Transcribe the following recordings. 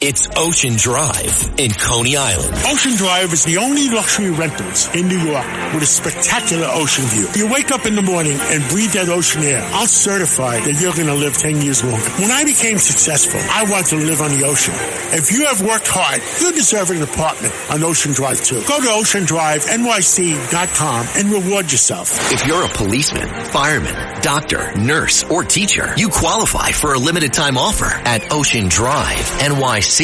It's Ocean Drive in Coney Island. Ocean Drive is the only luxury rentals in New York with a spectacular ocean view. You wake up in the morning and breathe that ocean air. I'll certify that you're going to live 10 years longer. When I became successful, I wanted to live on the ocean. If you have worked hard, you deserve an apartment on Ocean Drive too. Go to oceandrivenyc.com and reward yourself. If you're a policeman, fireman, doctor, nurse, or teacher, you qualify for a limited time offer at oceandrivenyc.com.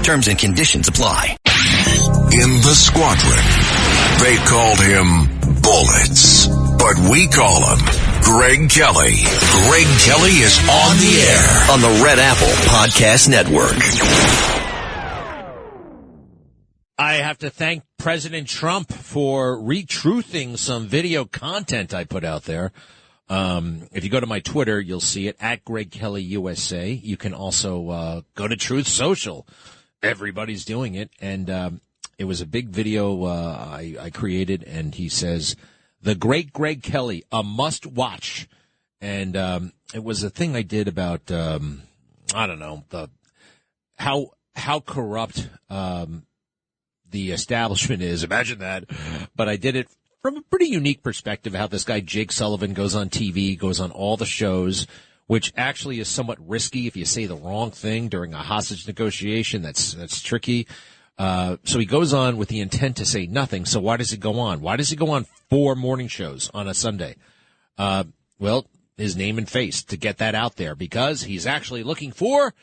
Terms and conditions apply. In the squadron, they called him Bullets, but we call him Greg Kelly. Greg Kelly is on the air on the Red Apple Podcast Network. I have to thank President Trump for retruthing some video content I put out there. If you go to my Twitter, you'll see it at Greg Kelly USA. You can also go to Truth Social. Everybody's doing it. And it was a big video I created, and he says, "The Great Greg Kelly, a must-watch." And it was a thing I did about, I don't know, how corrupt the establishment is. Imagine that. But I did it from a pretty unique perspective, how this guy Jake Sullivan goes on TV, goes on all the shows, which actually is somewhat risky if you say the wrong thing during a hostage negotiation. That's tricky. So he goes on with the intent to say nothing. So why does he go on? Why does he go on 4 morning shows on a Sunday? Well, his name and face to get that out there, because he's actually looking for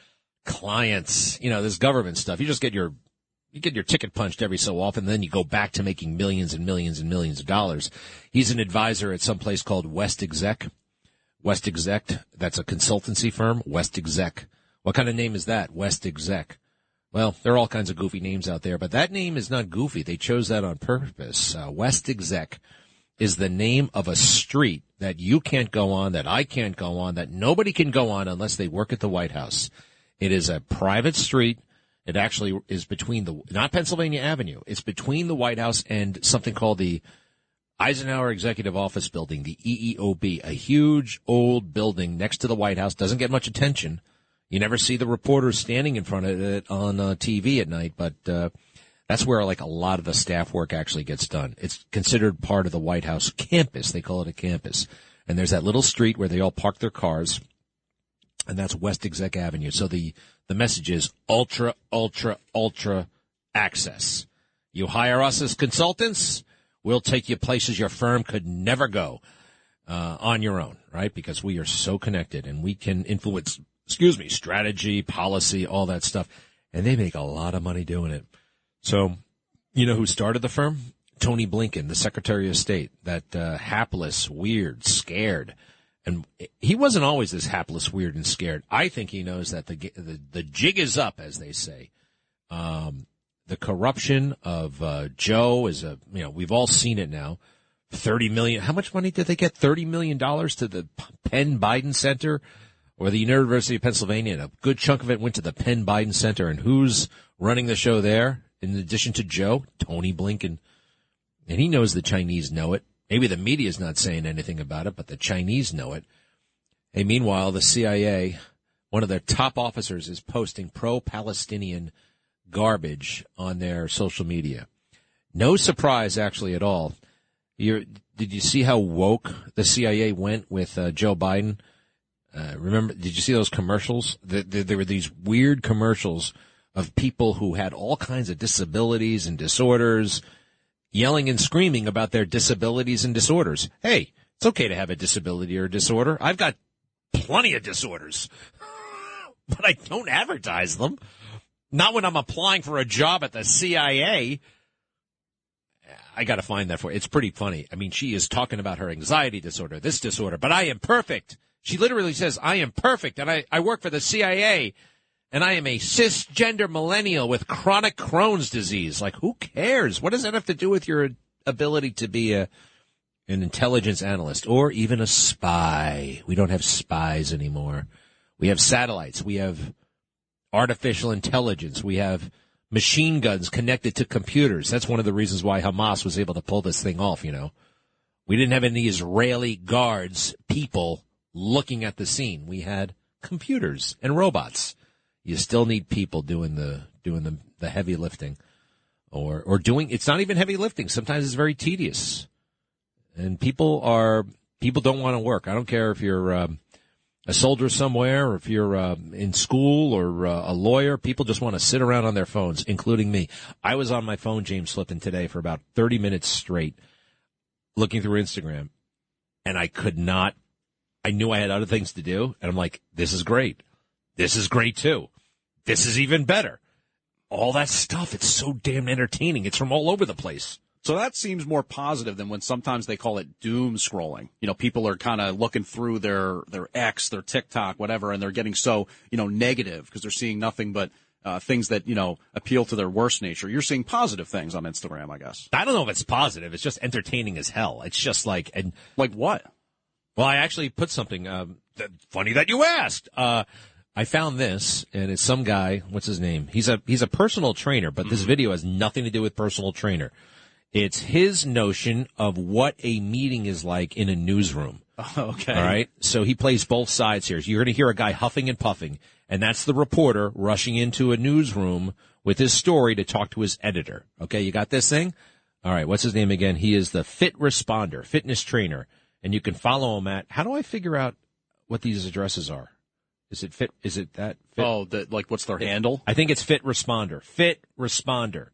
clients. You know, this government stuff. You get your ticket punched every so often, then you go back to making millions and millions and millions of dollars. He's an advisor at some place called West Exec. West Exec, that's a consultancy firm, West Exec. What kind of name is that, West Exec? Well, there are all kinds of goofy names out there, but that name is not goofy. They chose that on purpose. West Exec is the name of a street that you can't go on, that I can't go on, that nobody can go on unless they work at the White House. It is a private street. It actually is between not Pennsylvania Avenue. It's between the White House and something called the Eisenhower Executive Office Building, the EEOB, a huge old building next to the White House. Doesn't get much attention. You never see the reporters standing in front of it on TV at night, but that's where like a lot of the staff work actually gets done. It's considered part of the White House campus. They call it a campus. And there's that little street where they all park their cars, and that's West Exec Avenue. So the message is ultra, ultra, ultra access. You hire us as consultants, we'll take you places your firm could never go on your own, right? Because we are so connected, and we can influence, strategy, policy, all that stuff. And they make a lot of money doing it. So, you know who started the firm? Tony Blinken, the Secretary of State, that hapless, weird, scared. And he wasn't always this hapless, weird, and scared. I think he knows that the jig is up, as they say. The corruption of Joe is we've all seen it now. $30 million. How much money did they get? $30 million to the Penn Biden Center or the University of Pennsylvania. And a good chunk of it went to the Penn Biden Center. And who's running the show there? In addition to Joe, Tony Blinken. And he knows the Chinese know it. Maybe the media's not saying anything about it, but the Chinese know it. Hey, meanwhile, the CIA, one of their top officers is posting pro-Palestinian garbage on their social media. No surprise, actually, at all. Did you see how woke the CIA went with Joe Biden? Remember, did you see those commercials? There were these weird commercials of people who had all kinds of disabilities and disorders, yelling and screaming about their disabilities and disorders. Hey, it's okay to have a disability or a disorder. I've got plenty of disorders, but I don't advertise them. Not when I'm applying for a job at the CIA. I got to find that for you. It's pretty funny. I mean, she is talking about her anxiety disorder, this disorder, but I am perfect. She literally says, I am perfect, and I work for the CIA, and I am a cisgender millennial with chronic Crohn's disease. Like, who cares? What does that have to do with your ability to be an intelligence analyst or even a spy? We don't have spies anymore. We have satellites. We have artificial intelligence. We have machine guns connected to computers. That's one of the reasons why Hamas was able to pull this thing off, you know. We didn't have any Israeli guards, people looking at the scene. We had computers and robots. You still need people doing the heavy lifting, or doing. It's not even heavy lifting. Sometimes it's very tedious, and people don't want to work. I don't care if you're a soldier somewhere, or if you're in school, or a lawyer. People just want to sit around on their phones, including me. I was on my phone, James Flippin, today for about 30 minutes straight, looking through Instagram, and I could not. I knew I had other things to do, and I'm like, this is great. This is great, too. This is even better. All that stuff, it's so damn entertaining. It's from all over the place. So that seems more positive than when sometimes they call it doom scrolling. You know, people are kind of looking through their X, their TikTok, whatever, and they're getting so, negative because they're seeing nothing but things that, appeal to their worst nature. You're seeing positive things on Instagram, I guess. I don't know if it's positive. It's just entertaining as hell. It's just like... Like what? Well, I actually put something, funny that you asked. I found this, and it's some guy, what's his name? He's a personal trainer, but this video has nothing to do with personal trainer. It's his notion of what a meeting is like in a newsroom. Okay. All right? So he plays both sides here. So you're going to hear a guy huffing and puffing, and that's the reporter rushing into a newsroom with his story to talk to his editor. Okay, you got this thing? All right, what's his name again? He is the Fit Responder, fitness trainer. And you can follow him at, how do I figure out what these addresses are? Is it Fit? Is it that? Fit? Oh, what's their handle? I think it's Fit Responder. Fit Responder.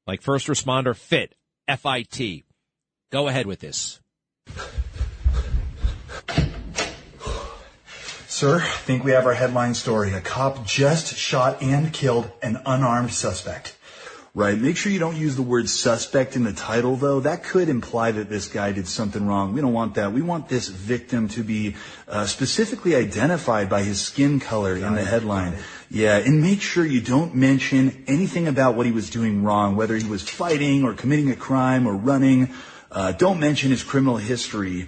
Like first responder, Fit. F-I-T. Go ahead with this. Sir, I think we have our headline story. A cop just shot and killed an unarmed suspect. Right. Make sure you don't use the word suspect in the title, though. That could imply that this guy did something wrong. We don't want that. We want this victim to be specifically identified by his skin color in the headline. Yeah, and make sure you don't mention anything about what he was doing wrong, whether he was fighting or committing a crime or running. Don't mention his criminal history.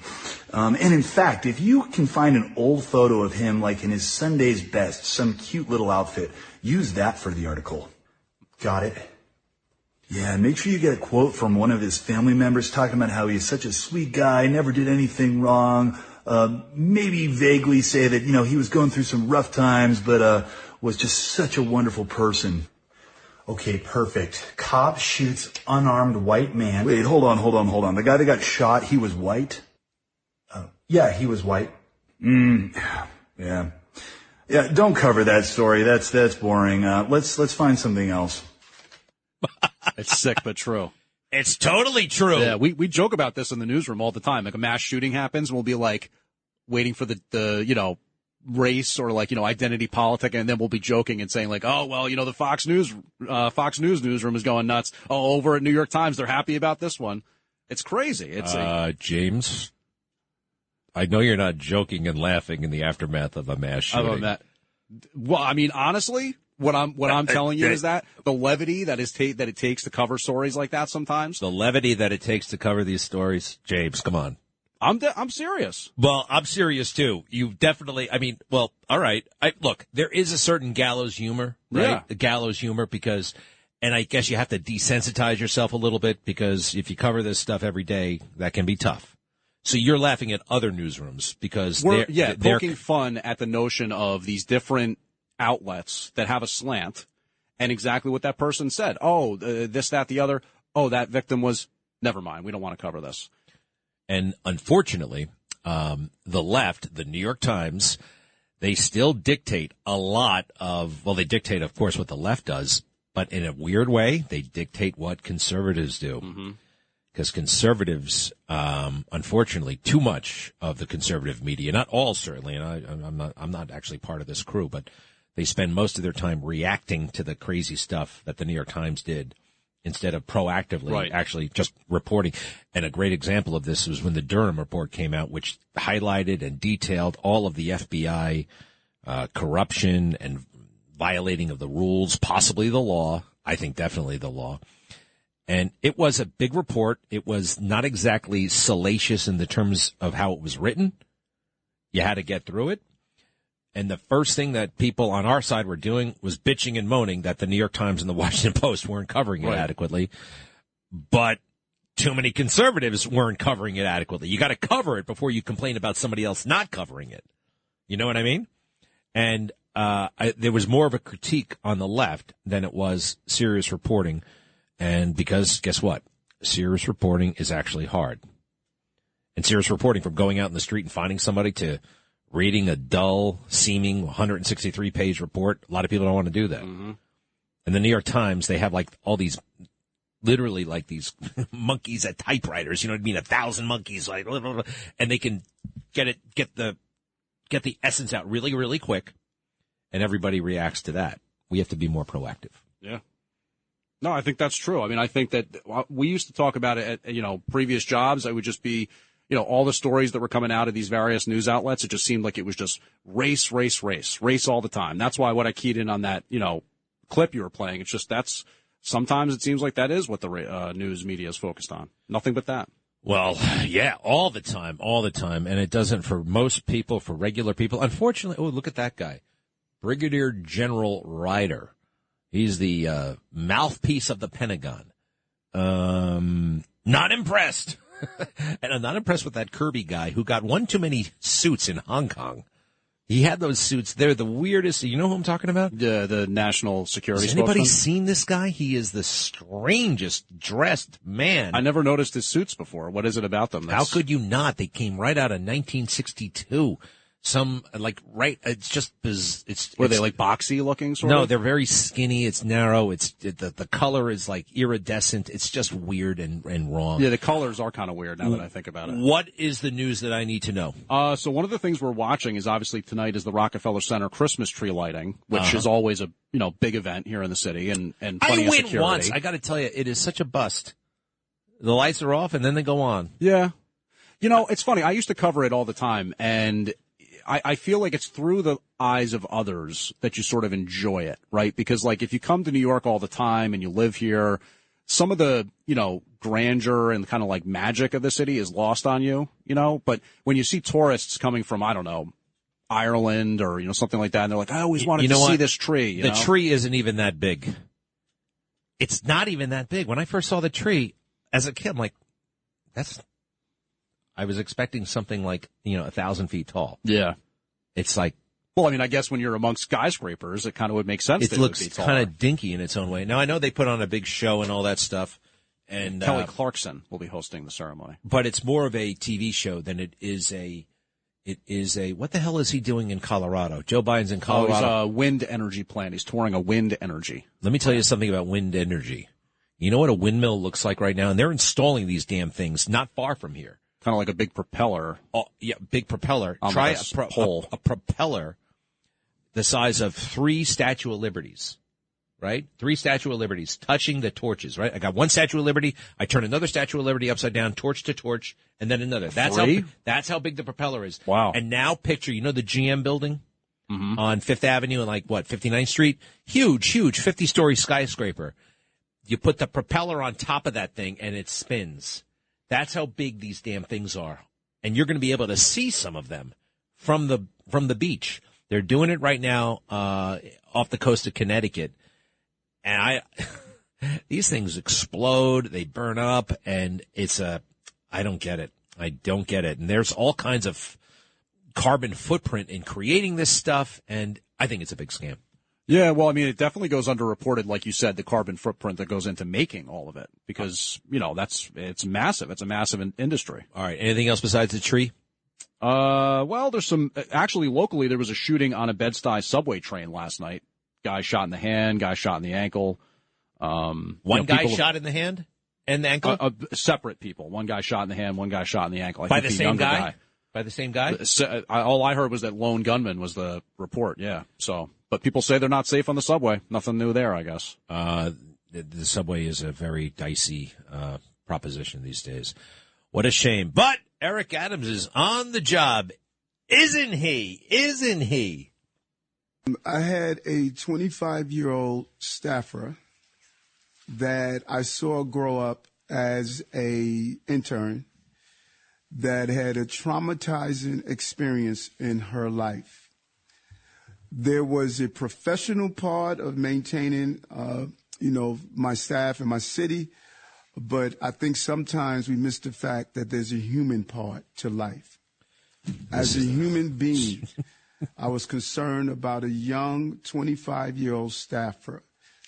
And in fact, if you can find an old photo of him, like in his Sunday's best, some cute little outfit, use that for the article. Got it? Yeah, and make sure you get a quote from one of his family members talking about how he's such a sweet guy, never did anything wrong. Maybe vaguely say that, he was going through some rough times, but was just such a wonderful person. Okay, perfect. Cop shoots unarmed white man. Wait, hold on. The guy that got shot, he was white? Yeah, he was white. Yeah. Yeah, don't cover that story. That's boring. Let's find something else. It's sick but true. It's totally true. Yeah, we joke about this in the newsroom all the time. Like a mass shooting happens, and we'll be like waiting for the race or identity politic, and then we'll be joking and saying like, oh well, the Fox News newsroom is going nuts. Oh, over at New York Times, they're happy about this one. It's crazy. It's James, I know you're not joking and laughing in the aftermath of a mass shooting. Well, I mean, honestly. What I'm telling you is that the levity that it takes to cover stories like that sometimes. The levity that it takes to cover these stories, James, come on. I'm serious. Well, I'm serious too. You definitely. All right. Look, there is a certain gallows humor, right? Yeah. The gallows humor because, and I guess you have to desensitize yourself a little bit because if you cover this stuff every day, that can be tough. So you're laughing at other newsrooms because they're poking fun at the notion of these different outlets that have a slant, and exactly what that person said. Oh, this, that, the other. Oh, that victim was. Never mind. We don't want to cover this. And unfortunately, the left, the New York Times, they still dictate a lot of. Well, they dictate, of course, what the left does, but in a weird way, they dictate what conservatives do. Because conservatives, unfortunately, too much of the conservative media, not all certainly, and I'm not actually part of this crew, but they spend most of their time reacting to the crazy stuff that the New York Times did instead of proactively actually just reporting. And a great example of this was when the Durham report came out, which highlighted and detailed all of the FBI corruption and violating of the rules, possibly the law. I think definitely the law. And it was a big report. It was not exactly salacious in the terms of how it was written. You had to get through it. And the first thing that people on our side were doing was bitching and moaning that the New York Times and the Washington Post weren't covering it adequately. But too many conservatives weren't covering it adequately. You got to cover it before you complain about somebody else not covering it. You know what I mean? And there was more of a critique on the left than it was serious reporting. And because, guess what? Serious reporting is actually hard. And serious reporting, from going out in the street and finding somebody to reading a dull, seeming 163-page report, a lot of people don't want to do that. Mm-hmm. And the New York Times, they have like all these, literally like these monkeys at typewriters, you know what I mean? 1,000 monkeys, like, blah, blah, blah, and they can get the essence out really, really quick. And everybody reacts to that. We have to be more proactive. Yeah. No, I think that's true. I mean, I think that we used to talk about it at, previous jobs. It would just be, all the stories that were coming out of these various news outlets. It just seemed like it was just race all the time. That's why what I keyed in on that, clip you were playing, it's just sometimes it seems like that is what the news media is focused on. Nothing but that. Well, yeah, all the time. And it doesn't for most people, for regular people. Unfortunately, look at that guy. Brigadier General Ryder. He's the mouthpiece of the Pentagon. Not impressed. And I'm not impressed with that Kirby guy who got one too many suits in Hong Kong. He had those suits. They're the weirdest. You know who I'm talking about? The national security spokesman. Has anybody spokesman? seen this guy? He is the strangest dressed man. I never noticed his suits before. What is it about them? How could you not? They came right out of 1962. It's just, were they like boxy looking sort of? No, they're very skinny. It's narrow. The color is like iridescent. It's just weird and wrong. Yeah, the colors are kind of weird now that I think about it. What is the news that I need to know? So one of the things we're watching is obviously tonight is the Rockefeller Center Christmas tree lighting, which is always a, big event here in the city and plenty of security. I went once. I got to tell you, it is such a bust. The lights are off and then they go on. Yeah. It's funny. I used to cover it all the time, and I feel like it's through the eyes of others that you sort of enjoy it, right? Because, like, if you come to New York all the time and you live here, some of the, grandeur and kind of like magic of the city is lost on you, But when you see tourists coming from, I don't know, Ireland or, something like that, and they're like, I always wanted to see this tree. The tree isn't even that big. It's not even that big. When I first saw the tree as a kid, I'm like, I was expecting something like, 1,000 feet tall. Yeah. It's like, well, I mean, I guess when you're amongst skyscrapers, it kind of would make sense. It looks kind of dinky in its own way. Now, I know they put on a big show and all that stuff. And Kelly Clarkson will be hosting the ceremony. But it's more of a TV show than it is a, what the hell is he doing in Colorado? Joe Biden's in Colorado. He's a wind energy plant. He's touring a wind energy. Let me tell you something about wind energy. You know what a windmill looks like right now? And they're installing these damn things not far from here. Kind of like a big propeller. Oh, yeah, big propeller. Try a propeller the size of 3 Statue of Liberties, right? 3 Statue of Liberties touching the torches, right? I got one Statue of Liberty. I turn another Statue of Liberty upside down, torch to torch, and then another. That's how big the propeller is. Wow. And now picture, the GM building on 5th Avenue and 59th Street? Huge, 50-story skyscraper. You put the propeller on top of that thing and it spins. That's how big these damn things are. And you're going to be able to see some of them from the beach. They're doing it right now off the coast of Connecticut. And these things explode, they burn up, and I don't get it. And there's all kinds of carbon footprint in creating this stuff, and I think it's a big scam. Yeah, well, I mean, it definitely goes underreported, like you said, the carbon footprint that goes into making all of it, because, it's massive. It's a massive industry. All right. Anything else besides the tree? Well, there's actually locally, there was a shooting on a Bed-Stuy subway train last night. Guy shot in the hand, guy shot in the ankle. One guy shot in the hand and the ankle? Separate people. One guy shot in the hand, one guy shot in the ankle. By the same guy? By the same guy? All I heard was that lone gunman was the report, yeah. But people say they're not safe on the subway. Nothing new there, I guess. The subway is a very dicey proposition these days. What a shame. But Eric Adams is on the job, isn't he? I had a 25-year-old staffer that I saw grow up as a intern that had a traumatizing experience in her life. There was a professional part of maintaining, my staff and my city, but I think sometimes we miss the fact that there's a human part to life. As a human being, I was concerned about a young 25-year-old staffer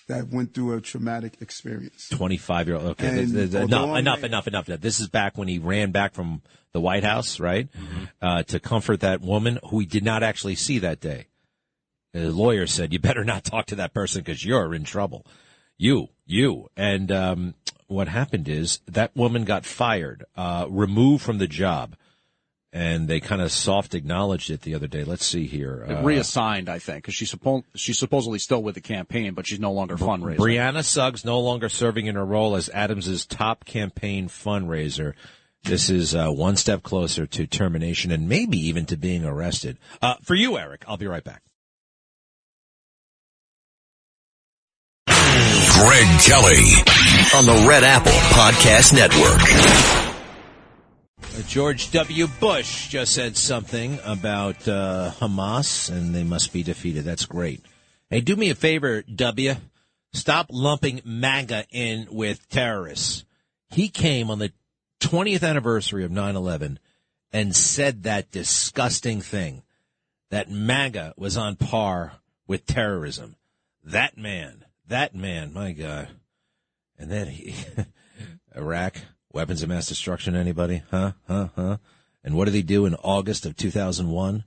that went through a traumatic experience. 25-year-old. Okay, enough. This is back when he ran back from the White House, right, to comfort that woman who he did not actually see that day. The lawyer said, "You better not talk to that person because you're in trouble." You. And what happened is that woman got fired, removed from the job. And they kind of soft acknowledged it the other day. Let's see here. Reassigned, I think, because she's supposedly still with the campaign, but she's no longer fundraising. Brianna Suggs no longer serving in her role as Adams's top campaign fundraiser. This is one step closer to termination and maybe even to being arrested. For you, Eric, I'll be right back. Greg Kelly on the Red Apple Podcast Network. George W. Bush just said something about Hamas, and they must be defeated. That's great. Hey, do me a favor, W. Stop lumping MAGA in with terrorists. He came on the 20th anniversary of 9/11 and said that disgusting thing, that MAGA was on par with terrorism. That man, my God. And then Iraq, weapons of mass destruction, anybody? Huh? And what did he do in August of 2001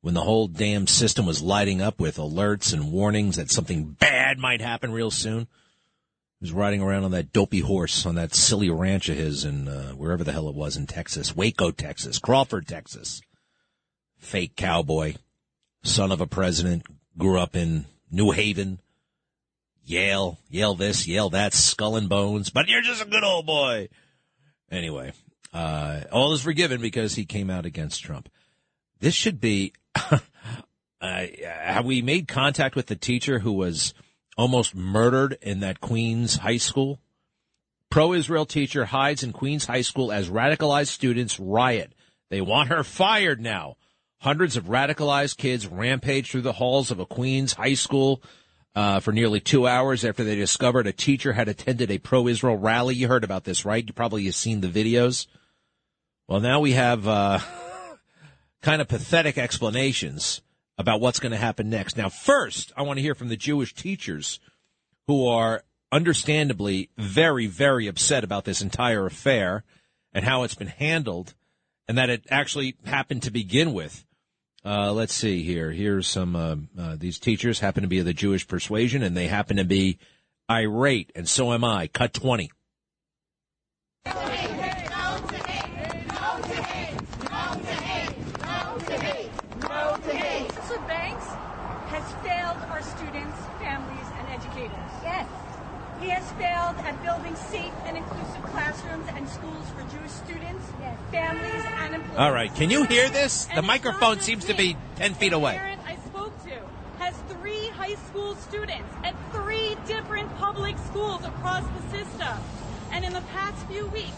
when the whole damn system was lighting up with alerts and warnings that something bad might happen real soon? He was riding around on that dopey horse on that silly ranch of his in wherever the hell it was in Texas, Waco, Texas, Crawford, Texas. Fake cowboy, son of a president, grew up in New Haven. Yale this, Yale that, skull and bones, but you're just a good old boy. Anyway, all is forgiven because he came out against Trump. This should be, have we made contact with the teacher who was almost murdered in that Queens high school? Pro-Israel teacher hides in Queens high school as radicalized students riot. They want her fired now. Hundreds of radicalized kids rampage through the halls of a Queens high school for nearly 2 hours after they discovered a teacher had attended a pro-Israel rally. You heard about this, right? You probably have seen the videos. Well, now we have kind of pathetic explanations about what's going to happen next. Now, first, I want to hear from the Jewish teachers who are understandably very, very upset about this entire affair and how it's been handled and that it actually happened to begin with. Let's see here. Here's some, these teachers happen to be of the Jewish persuasion, and they happen to be irate, and so am I. Cut 20. Banks has failed our students, families, and educators. Yes. He has failed at building safe and inclusive classrooms and schools for Jewish students, families, and employees. All right, can you hear this? The microphone seems to be 10 feet away. The parent I spoke to has 3 high school students at 3 different public schools across the system. And in the past few weeks,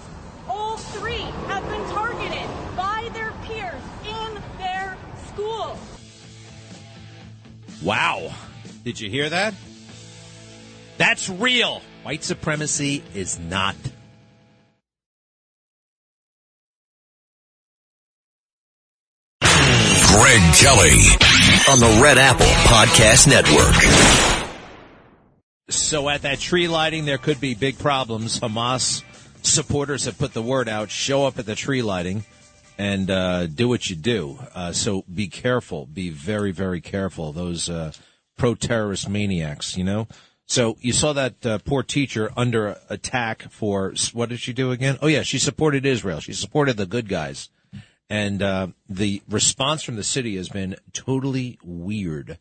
all 3 have been targeted by their peers in their schools. Wow. Did you hear that? That's real. White supremacy is not. Greg Kelly on the Red Apple Podcast Network. So at that tree lighting, there could be big problems. Hamas supporters have put the word out, show up at the tree lighting and do what you do. So be careful. Be very, very careful. Those pro-terrorist maniacs, you know. So you saw that poor teacher under attack for, what did she do again? Oh, yeah, she supported Israel. She supported the good guys. And the response from the city has been totally weird.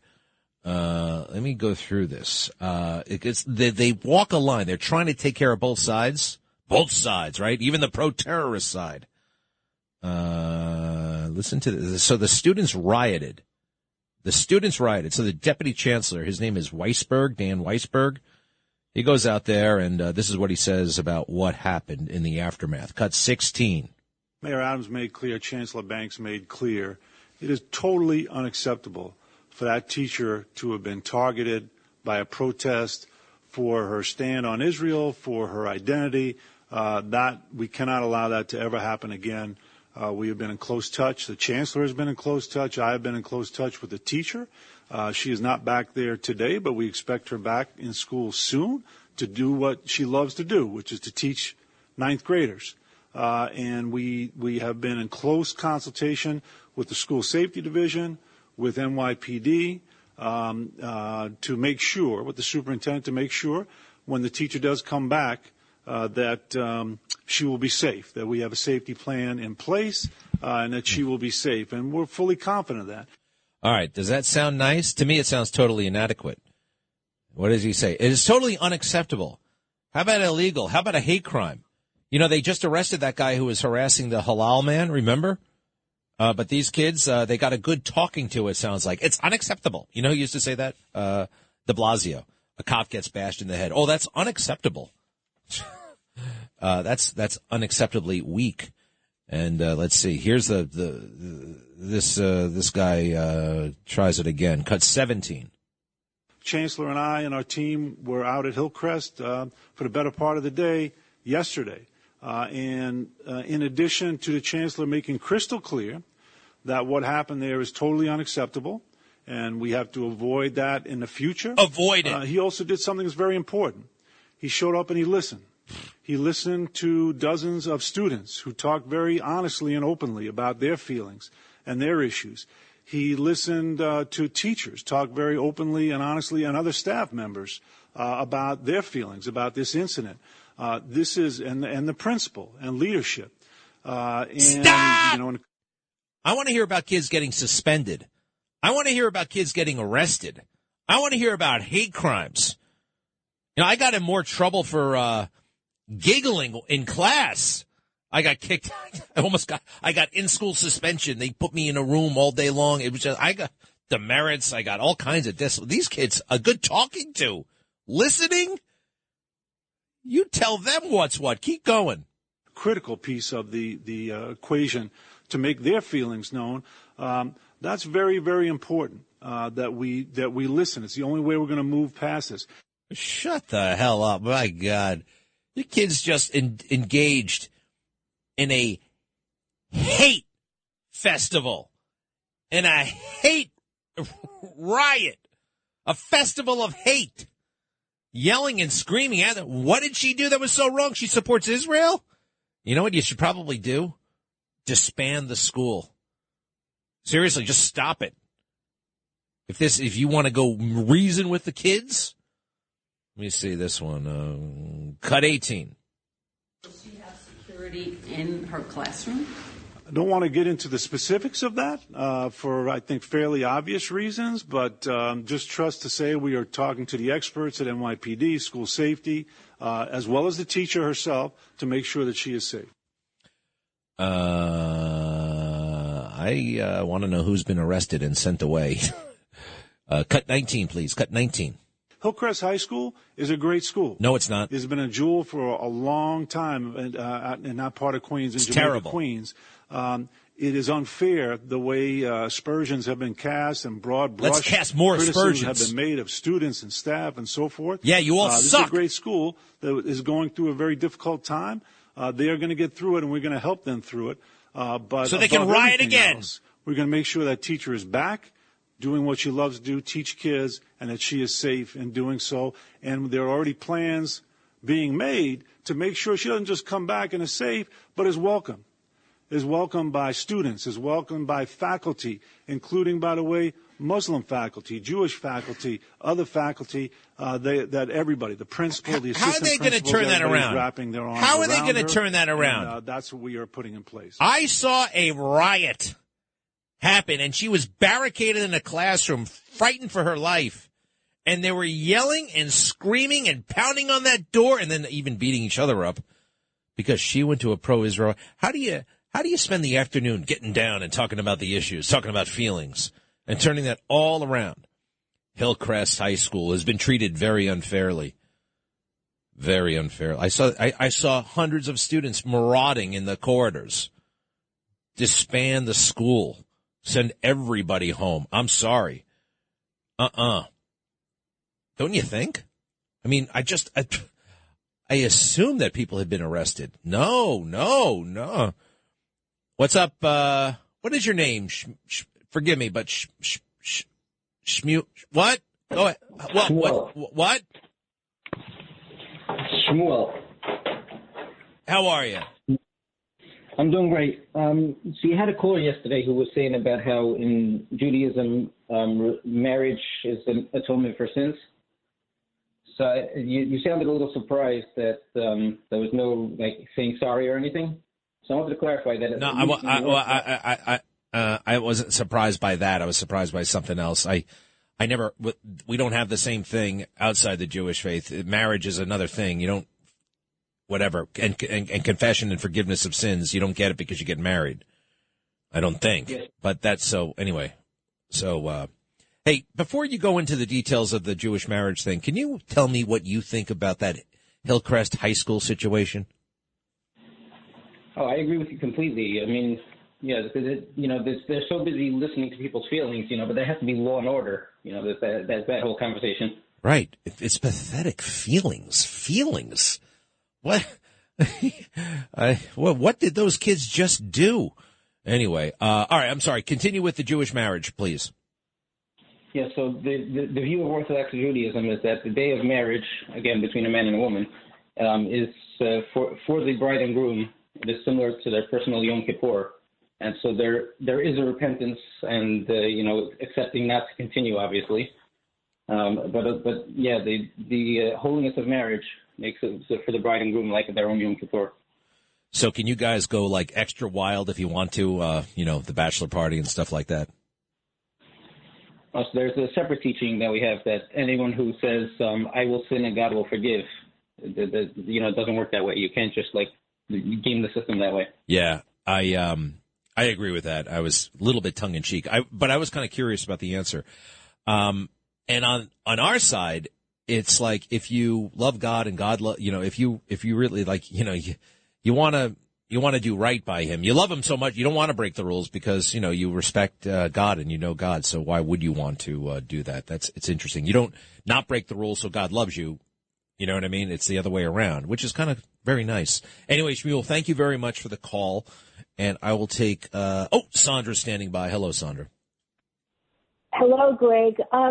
Let me go through this. They walk a line. They're trying to take care of both sides. Both sides, right? Even the pro-terrorist side. Listen to this. So the students rioted. So the deputy chancellor, his name is Weisberg, Dan Weisberg. He goes out there, and this is what he says about what happened in the aftermath. Cut 16. Mayor Adams made clear, Chancellor Banks made clear, it is totally unacceptable for that teacher to have been targeted by a protest for her stand on Israel, for her identity. That we cannot allow that to ever happen again. We have been in close touch. The chancellor has been in close touch. I have been in close touch with the teacher. She is not back there today, but we expect her back in school soon to do what she loves to do, which is to teach ninth graders. And we have been in close consultation with the school safety division, with NYPD, to make sure, with the superintendent, to make sure when the teacher does come back that she will be safe, that we have a safety plan in place, and that she will be safe. And we're fully confident of that. All right. Does that sound nice? To me, it sounds totally inadequate. What does he say? It is totally unacceptable. How about illegal? How about a hate crime? You know, they just arrested that guy who was harassing the halal man, remember? But these kids, they got a good talking to, it sounds like. It's unacceptable. You know who used to say that? De Blasio. A cop gets bashed in the head. Oh, that's unacceptable. That's unacceptably weak. And let's see. Here's this guy tries it again. Cut 17. Chancellor and I and our team were out at Hillcrest for the better part of the day yesterday. And in addition to the chancellor making crystal clear that what happened there is totally unacceptable, and we have to avoid that in the future. Avoid it. He also did something that's very important. He showed up and he listened. He listened to dozens of students who talked very honestly and openly about their feelings and their issues. He listened to teachers talk very openly and honestly, and other staff members about their feelings about this incident. This is and the principal and leadership. Stop! You know, I want to hear about kids getting suspended. I want to hear about kids getting arrested. I want to hear about hate crimes. You know, I got in more trouble for giggling in class. I got kicked. I got in-school suspension. They put me in a room all day long. It was just, I got demerits. I got all kinds of these kids a good talking to. Listening? You tell them what's what. Keep going. Critical piece of the equation to make their feelings known. That's very, very important that we listen. It's the only way we're going to move past this. Shut the hell up. My God. Your kid's just engaged in a hate festival, in a hate riot, a festival of hate, yelling and screaming at them. What did she do that was so wrong? She supports Israel? You know what you should probably do? Disband the school. Seriously, just stop it. If you want to go reason with the kids, let me see this one. Cut 18. Does she have security in her classroom? I don't want to get into the specifics of that for, I think, fairly obvious reasons, but just trust to say we are talking to the experts at NYPD, school safety, as well as the teacher herself to make sure that she is safe. I want to know who's been arrested and sent away. Cut 19, please. Cut 19. Hillcrest High School is a great school. No, it's not. It's been a jewel for a long time in that part of Queens, in it's Jamaica, terrible. Queens. It is unfair the way aspersions have been cast and broad brush. Let's cast more aspersions. Have been made of students and staff and so forth. Yeah, you all suck. This is a great school that is going through a very difficult time. They are going to get through it, and we're going to help them through it. But so they can riot again. We're going to make sure that teacher is back, doing what she loves to do, teach kids, and that she is safe in doing so. And there are already plans being made to make sure she doesn't just come back and is safe, but is welcome. Is welcomed by students, is welcomed by faculty, including, by the way, Muslim faculty, Jewish faculty, other faculty, that everybody, the principal, the assistant principal. How are they going to turn that around? How are they going to turn that around? And, that's what we are putting in place. I saw a riot happen, and she was barricaded in a classroom, frightened for her life. And they were yelling and screaming and pounding on that door and then even beating each other up because she went to a pro-Israel. How do you spend the afternoon getting down and talking about the issues, talking about feelings, and turning that all around? Hillcrest High School has been treated very unfairly. Very unfair. I saw hundreds of students marauding in the corridors. Disband the school. Send everybody home. I'm sorry. Don't you think? I mean, I assume that people had been arrested. No. What's up? What is your name? Forgive me, but what? Go ahead. What? Shmuel. How are you? I'm doing great. So you had a caller yesterday who was saying about how in Judaism, marriage is an atonement for sins. So you sounded a little surprised that there was no saying sorry or anything. So I wanted to clarify that. No, I wasn't surprised by that. I was surprised by something else. We don't have the same thing outside the Jewish faith. Marriage is another thing. You don't, whatever, and confession and forgiveness of sins, you don't get it because you get married. I don't think. Yes. But that's so, anyway. So, hey, before you go into the details of the Jewish marriage thing, can you tell me what you think about that Hillcrest High School situation? Oh, I agree with you completely. I mean, yeah, because they're so busy listening to people's feelings, but there has to be law and order. There's that whole conversation. Right. It's pathetic. Feelings. What? What did those kids just do? Anyway, all right. I'm sorry. Continue with the Jewish marriage, please. Yeah. So the view of Orthodox Judaism is that the day of marriage, again between a man and a woman, is for the bride and groom. It is similar to their personal Yom Kippur, and so there is a repentance and accepting not to continue, obviously. But yeah, the holiness of marriage makes it so for the bride and groom like their own Yom Kippur. So can you guys go extra wild if you want to, the bachelor party and stuff like that? So there's a separate teaching that we have that anyone who says, I will sin and God will forgive, it doesn't work that way. You can't just game the system that way. Yeah, I agree with that. I was a little bit tongue in cheek, but I was kind of curious about the answer. And on our side, it's like if you love God and God if you really you want to do right by Him. You love Him so much you don't want to break the rules because you respect God and you know God. So why would you want to do that? It's interesting. You don't not break the rules so God loves you. You know what I mean? It's the other way around, which is kind of very nice. Anyway, Shmuel, thank you very much for the call. And I will take, Sandra's standing by. Hello, Sandra. Hello, Greg. I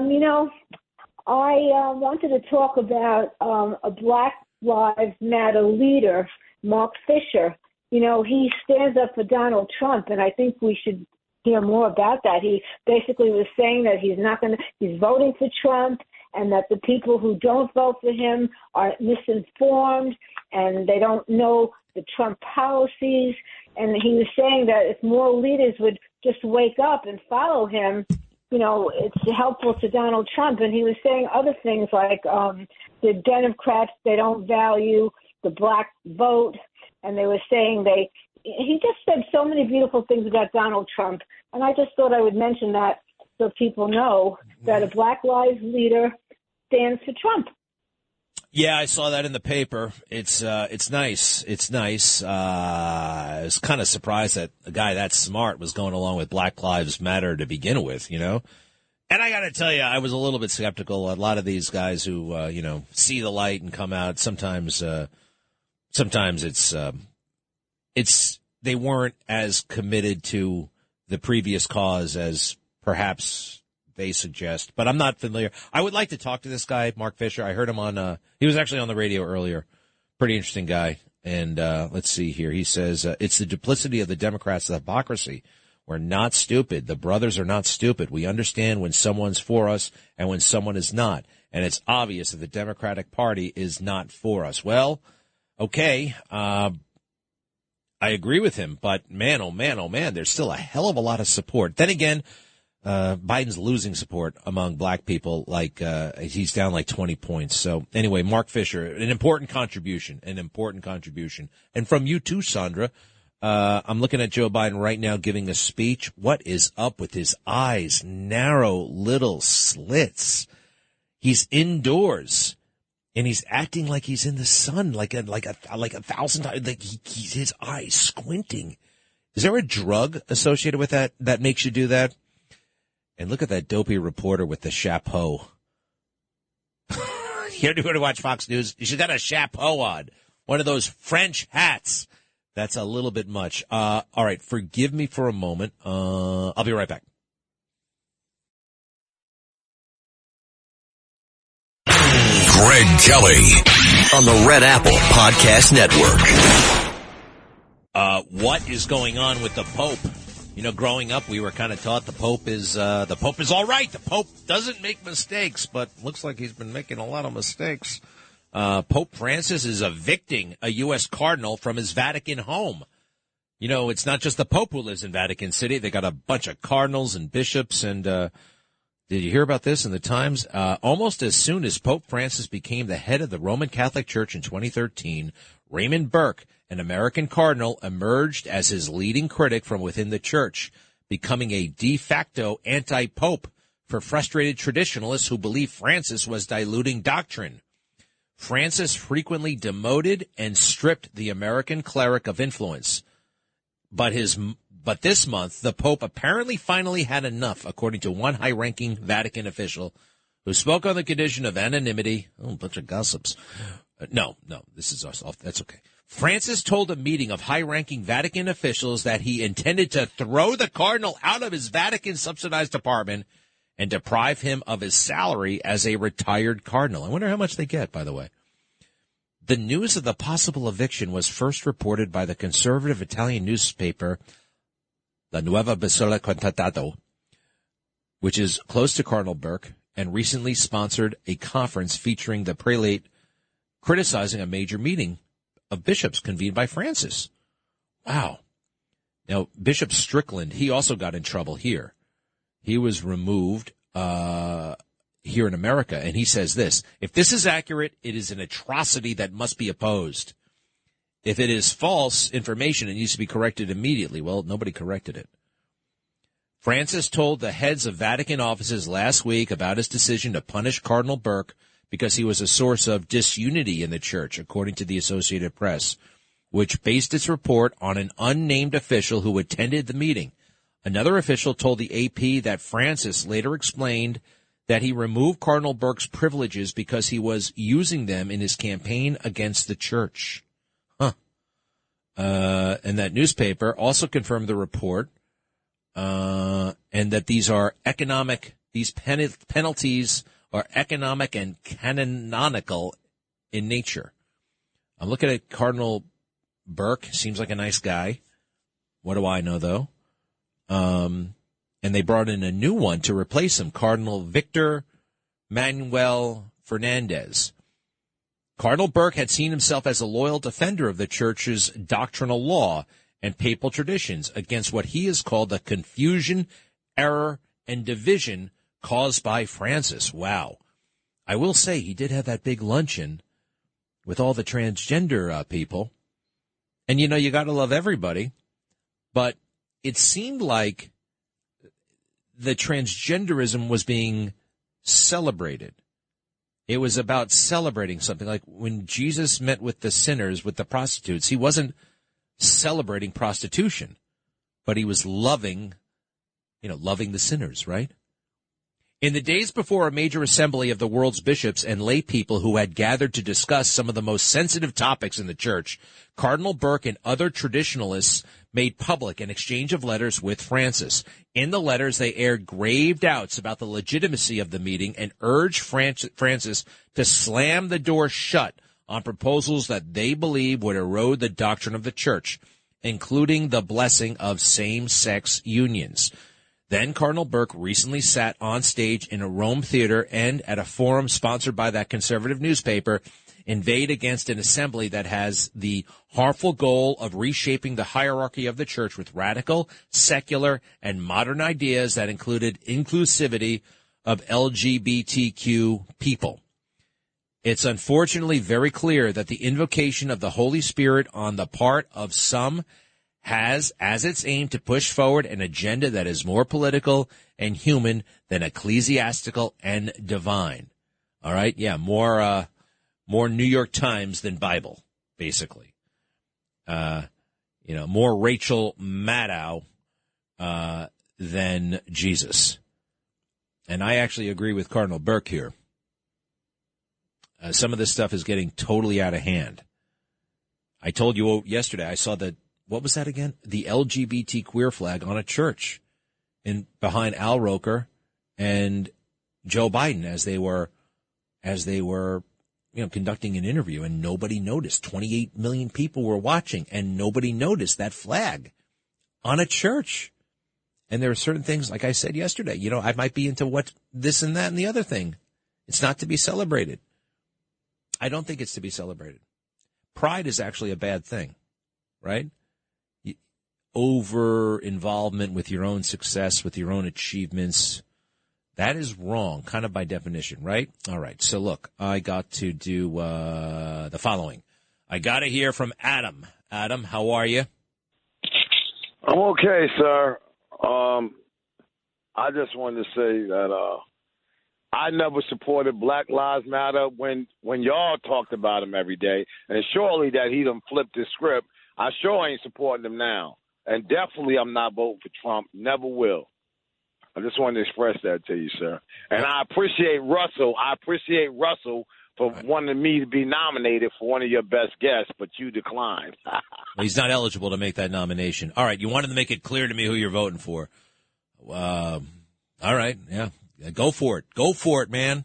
wanted to talk about a Black Lives Matter leader, Mark Fisher. He stands up for Donald Trump, and I think we should hear more about that. He basically was saying that he's voting for Trump, and that the people who don't vote for him are misinformed and they don't know the Trump policies. And he was saying that if more leaders would just wake up and follow him, it's helpful to Donald Trump. And he was saying other things like the Democrats, they don't value the black vote. And they were saying he just said so many beautiful things about Donald Trump. And I just thought I would mention that so people know that a Black Lives leader stands for Trump. Yeah, I saw that in the paper. It's nice. It's nice. I was kind of surprised that a guy that smart was going along with Black Lives Matter to begin with, And I got to tell you, I was a little bit skeptical. A lot of these guys who, see the light and come out, sometimes it's they weren't as committed to the previous cause as perhaps they suggest, but I'm not familiar. I would like to talk to this guy, Mark Fisher. I heard him on, he was actually on the radio earlier. Pretty interesting guy. And let's see here. He says, it's the duplicity of the Democrats, the hypocrisy. We're not stupid. The brothers are not stupid. We understand when someone's for us and when someone is not. And it's obvious that the Democratic Party is not for us. Well, okay. I agree with him, but man, oh man, there's still a hell of a lot of support. Then again, Biden's losing support among black people. He's down 20 points. So anyway, Mark Fisher, an important contribution. And from you too, Sandra. I'm looking at Joe Biden right now giving a speech. What is up with his eyes? Narrow little slits. He's indoors and he's acting like he's in the sun, like a 1,000 times. His eyes squinting. Is there a drug associated with that makes you do that? And look at that dopey reporter with the chapeau. You're going to watch Fox News. She's got a chapeau on, one of those French hats That's a little bit much. All right, forgive me for a moment. I'll be right back. Greg Kelly on the Red Apple Podcast Network. What is going on with the Pope? You know, growing up, we were kind of taught the Pope is all right. The Pope doesn't make mistakes, but looks like he's been making a lot of mistakes. Pope Francis is evicting a U.S. cardinal from his Vatican home. You know, it's not just the Pope who lives in Vatican City. They got a bunch of cardinals and bishops. And did you hear about this in the Times? Almost as soon as Pope Francis became the head of the Roman Catholic Church in 2013, Raymond Burke, an American cardinal, emerged as his leading critic from within the church, becoming a de facto anti-pope for frustrated traditionalists who believe Francis was diluting doctrine. Francis frequently demoted and stripped the American cleric of influence. But this month, the Pope apparently finally had enough, according to one high-ranking Vatican official who spoke on the condition of anonymity. Oh, a bunch of gossips. No, this is off. That's okay. Francis told a meeting of high-ranking Vatican officials that he intended to throw the cardinal out of his Vatican-subsidized apartment and deprive him of his salary as a retired cardinal. I wonder how much they get, by the way. The news of the possible eviction was first reported by the conservative Italian newspaper La Nuova Sole Contestato, which is close to Cardinal Burke, and recently sponsored a conference featuring the prelate criticizing a major meeting of bishops convened by Francis. Wow. Now, Bishop Strickland, he also got in trouble here. He was removed here in America, and he says this: if this is accurate, it is an atrocity that must be opposed. If it is false information, it needs to be corrected immediately. Well, nobody corrected it. Francis told the heads of Vatican offices last week about his decision to punish Cardinal Burke because he was a source of disunity in the church, according to the Associated Press, which based its report on an unnamed official who attended the meeting. Another official told the AP that Francis later explained that he removed Cardinal Burke's privileges because he was using them in his campaign against the church. And that newspaper also confirmed the report, and that these penalties are economic and canonical in nature. I'm looking at Cardinal Burke. Seems like a nice guy. What do I know, though? And they brought in a new one to replace him, Cardinal Victor Manuel Fernandez. Cardinal Burke had seen himself as a loyal defender of the church's doctrinal law and papal traditions against what he has called the confusion, error, and division caused by Francis. Wow. I will say he did have that big luncheon with all the transgender people. And, you know, you got to love everybody. But it seemed like the transgenderism was being celebrated. It was about celebrating something. Like when Jesus met with the sinners, with the prostitutes, he wasn't celebrating prostitution, but he was loving the sinners, right? In the days before a major assembly of the world's bishops and lay people who had gathered to discuss some of the most sensitive topics in the church, Cardinal Burke and other traditionalists made public an exchange of letters with Francis. In the letters, they aired grave doubts about the legitimacy of the meeting and urged Francis to slam the door shut on proposals that they believe would erode the doctrine of the church, including the blessing of same-sex unions. Then Cardinal Burke recently sat on stage in a Rome theater and at a forum sponsored by that conservative newspaper inveighed against an assembly that has the harmful goal of reshaping the hierarchy of the church with radical, secular, and modern ideas that included inclusivity of LGBTQ people. It's unfortunately very clear that the invocation of the Holy Spirit on the part of some has as its aim to push forward an agenda that is more political and human than ecclesiastical and divine. All right? Yeah, more New York Times than Bible, basically. More Rachel Maddow than Jesus. And I actually agree with Cardinal Burke here. Some of this stuff is getting totally out of hand. I told you yesterday I saw the what was that again? The LGBT queer flag on a church behind Al Roker and Joe Biden as they were conducting an interview, and nobody noticed. 28 million people were watching, and nobody noticed that flag on a church. And there are certain things, like I said yesterday, I might be into what this and that and the other thing. It's not to be celebrated. I don't think it's to be celebrated. Pride is actually a bad thing, right? Over involvement with your own success, with your own achievements. That is wrong, kind of by definition, right? All right. So, look, I got to do the following. I got to hear from Adam. Adam, how are you? I'm okay, sir. I just wanted to say that I never supported Black Lives Matter when y'all talked about him every day. And surely that he done flipped his script. I sure ain't supporting him now. And definitely I'm not voting for Trump. Never will. I just wanted to express that to you, sir. And I appreciate Russell. For wanting me to be nominated for one of your best guests, but you declined. He's not eligible to make that nomination. All right, you wanted to make it clear to me who you're voting for. All right, yeah. Go for it. Go for it, man.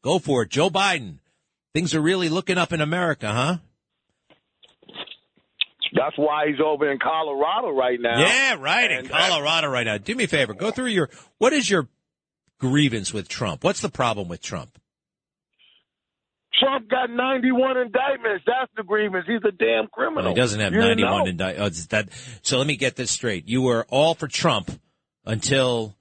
Go for it. Joe Biden. Things are really looking up in America, huh? That's why he's over in Colorado right now. Yeah, right, in Colorado right now. Do me a favor. Go through what is your grievance with Trump? What's the problem with Trump? Trump got 91 indictments. That's the grievance. He's a damn criminal. Well, he doesn't have 91 indictments. So let me get this straight. You were all for Trump until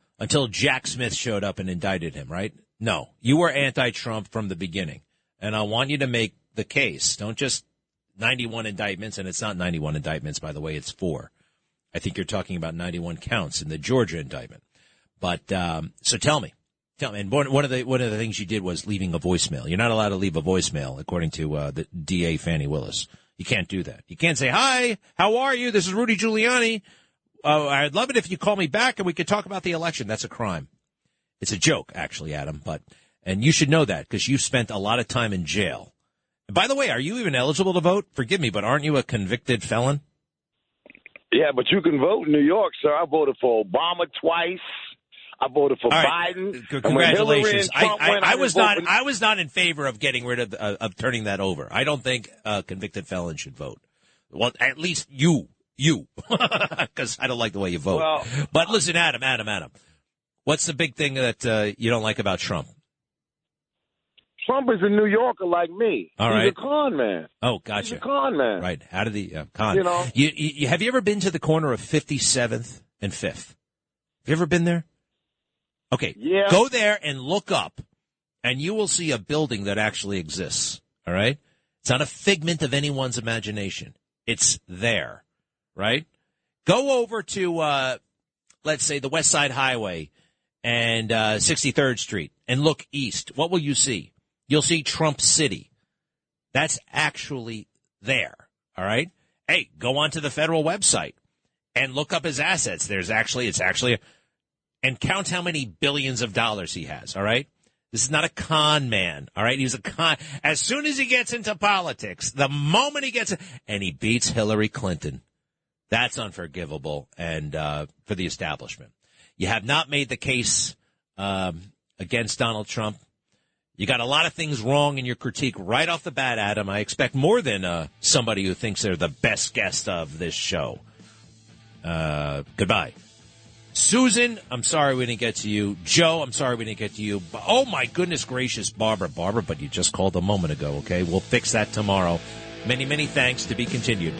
Jack Smith showed up and indicted him, right? No, you were anti-Trump from the beginning. And I want you to make the case. Don't just 91 indictments, and it's not 91 indictments, by the way, it's 4. I think you're talking about 91 counts in the Georgia indictment. But so tell me. And one of the things you did was leaving a voicemail. You're not allowed to leave a voicemail, according to the DA Fannie Willis. You can't do that. You can't say, "Hi, how are you? This is Rudy Giuliani. I'd love it if you call me back and we could talk about the election." That's a crime. It's a joke, actually, Adam. And you should know that because you spent a lot of time in jail. And by the way, are you even eligible to vote? Forgive me, but aren't you a convicted felon? Yeah, but you can vote in New York, sir. I voted for Obama twice. I voted for Biden. Congratulations. I was not in favor of getting rid of turning that over. I don't think a convicted felon should vote. Well, at least you, because I don't like the way you vote. Well, but listen, Adam, what's the big thing that you don't like about Trump? Trump is a New Yorker like me. All right. He's a con man. Oh, gotcha. He's a con man. Right. Out of the con. You know. You have you ever been to the corner of 57th and 5th? Have you ever been there? Okay, yeah. Go there and look up, and you will see a building that actually exists, all right? It's not a figment of anyone's imagination. It's there, right? Go over to, let's say, the West Side Highway and 63rd Street and look east. What will you see? You'll see Trump City. That's actually there, all right? Hey, go onto the federal website and look up his assets. And count how many billions of dollars he has, all right? This is not a con man, all right? He's a con. As soon as he gets into politics, the moment he gets and he beats Hillary Clinton, that's unforgivable and for the establishment. You have not made the case against Donald Trump. You got a lot of things wrong in your critique right off the bat, Adam. I expect more than somebody who thinks they're the best guest of this show. Goodbye. Susan, I'm sorry we didn't get to you. Joe, I'm sorry we didn't get to you. Oh, my goodness gracious, Barbara, but you just called a moment ago, okay? We'll fix that tomorrow. Many, many thanks. To be continued.